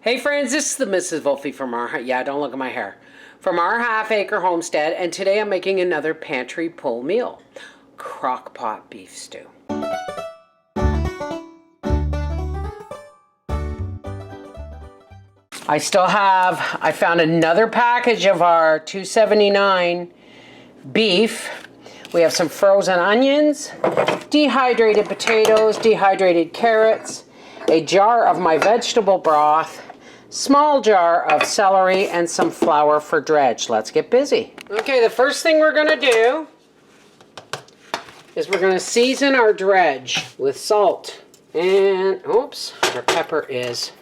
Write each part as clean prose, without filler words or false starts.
Hey friends, this is the Mrs. Wolfie from our, don't look at my hair, from our half-acre homestead, and today I'm making another pantry pull meal, crock pot beef stew. I found another package of our $2.79 beef. We have some frozen onions, dehydrated potatoes, dehydrated carrots, a jar of my vegetable broth, small jar of celery, and some flour for dredge. Let's get busy. Okay, the first thing we're gonna do is we're gonna season our dredge with salt. And, oops, our pepper is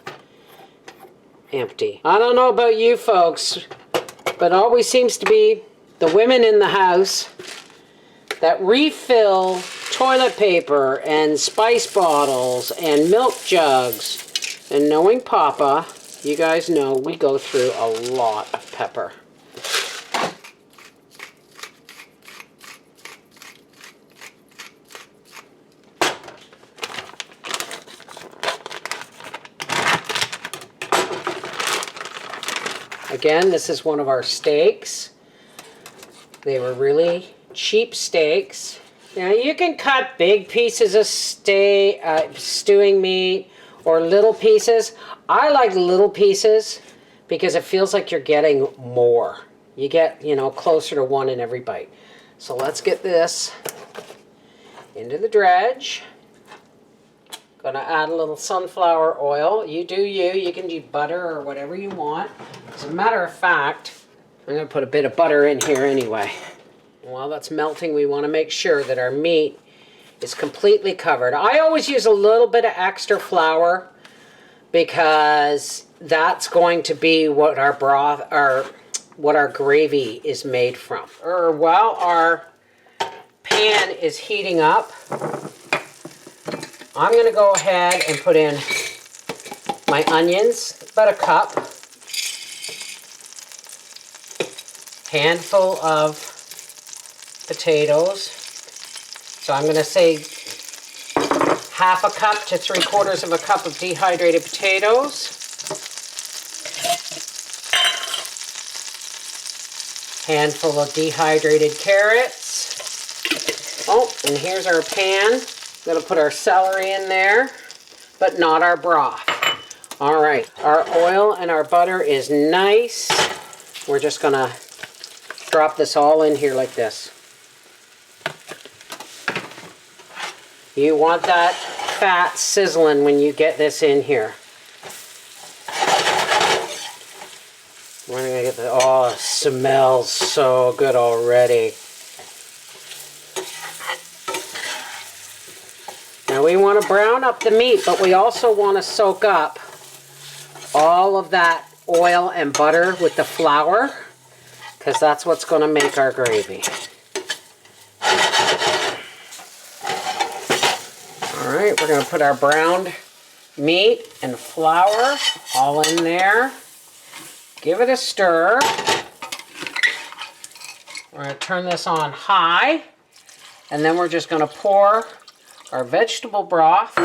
empty. I don't know about you folks, but it always seems to be the women in the house that refill toilet paper and spice bottles and milk jugs. And knowing Papa, you guys know we go through a lot of pepper. Again, this is one of our steaks. They were really cheap steaks. Now you can cut big pieces of stewing meat or little pieces. I like little pieces because it feels like you're getting more. You get, closer to one in every bite. So let's get this into the dredge. Gonna add a little sunflower oil. You do you. You can do butter or whatever you want. As a matter of fact, I'm gonna put a bit of butter in here anyway. While that's melting, we want to make sure that our meat is completely covered. I always use a little bit of extra flour because that's going to be what our broth, what our gravy is made from. While our pan is heating up, I'm going to go ahead and put in my onions, about a cup, handful of potatoes. So I'm going to say half a cup to 3/4 of a cup of dehydrated potatoes. Handful of dehydrated carrots. Oh, and here's our pan. I'm going to put our celery in there, but not our broth. All right, our oil and our butter is nice. We're just going to drop this all in here like this. You want that fat sizzling when you get this in here. We're gonna get the, oh, it smells so good already. Now we want to brown up the meat, but we also want to soak up all of that oil and butter with the flour, because that's what's going to make our gravy. Alright, we're going to put our browned meat and flour all in there. Give it a stir. We're going to turn this on high, and then we're just going to pour our vegetable broth. You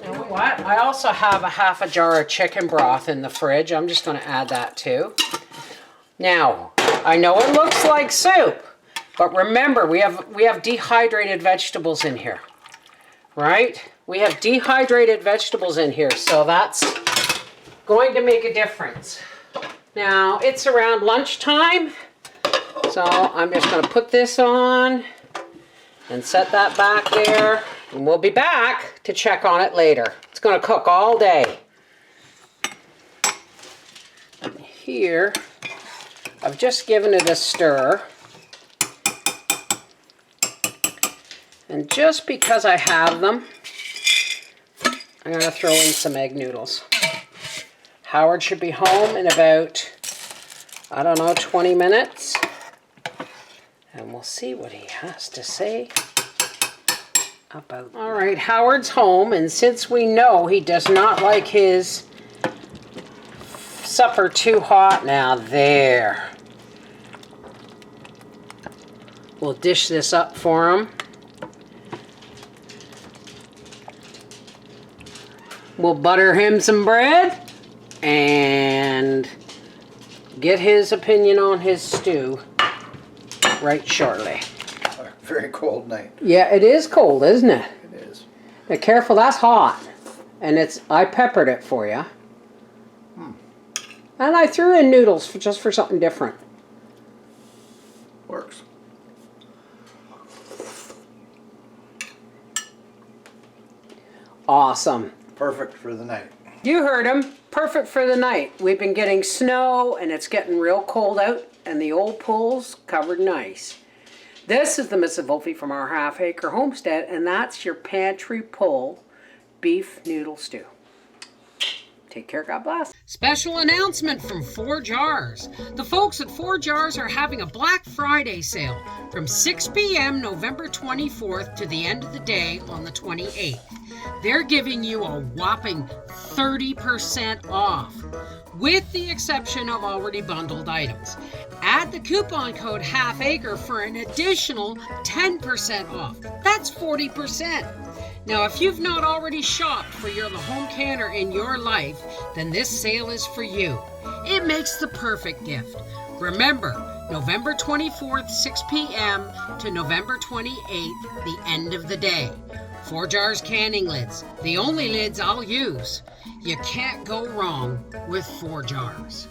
know what? I also have a half a jar of chicken broth in the fridge. I'm just going to add that too. Now, I know it looks like soup, but remember, we have dehydrated vegetables in here, right? We have dehydrated vegetables in here, so that's going to make a difference. Now, it's around lunchtime, so I'm just going to put this on and set that back there, and we'll be back to check on it later. It's going to cook all day. And here, I've just given it a stir. And just because I have them, I'm going to throw in some egg noodles. Howard should be home in about, 20 minutes. And we'll see what he has to say about that. All right, Howard's home, and since we know he does not like his supper too hot, now there. We'll dish this up for him. We'll butter him some bread and get his opinion on his stew right shortly. A very cold night. Yeah, it is cold, isn't it? It is. Now, careful, that's hot. And I peppered it for you. And I threw in noodles just for something different. Works. Awesome. Perfect for the night. You heard him. Perfect for the night. We've been getting snow and it's getting real cold out and the old pool's covered in ice. This is the Mrs. Wolfie from our half-acre homestead, and that's your pantry pull beef noodle stew. Take care, God bless. Special announcement from 4 Jars. The folks at 4 Jars are having a Black Friday sale from 6 p.m. November 24th to the end of the day on the 28th. They're giving you a whopping 30% off, with the exception of already bundled items. Add the coupon code HALF-ACRE for an additional 10% off. That's 40%. Now, if you've not already shopped for the home canner in your life, then this sale is for you. It makes the perfect gift. Remember, November 24th, 6 p.m. to November 28th, the end of the day. 4 Jars canning lids, the only lids I'll use. You can't go wrong with 4 Jars.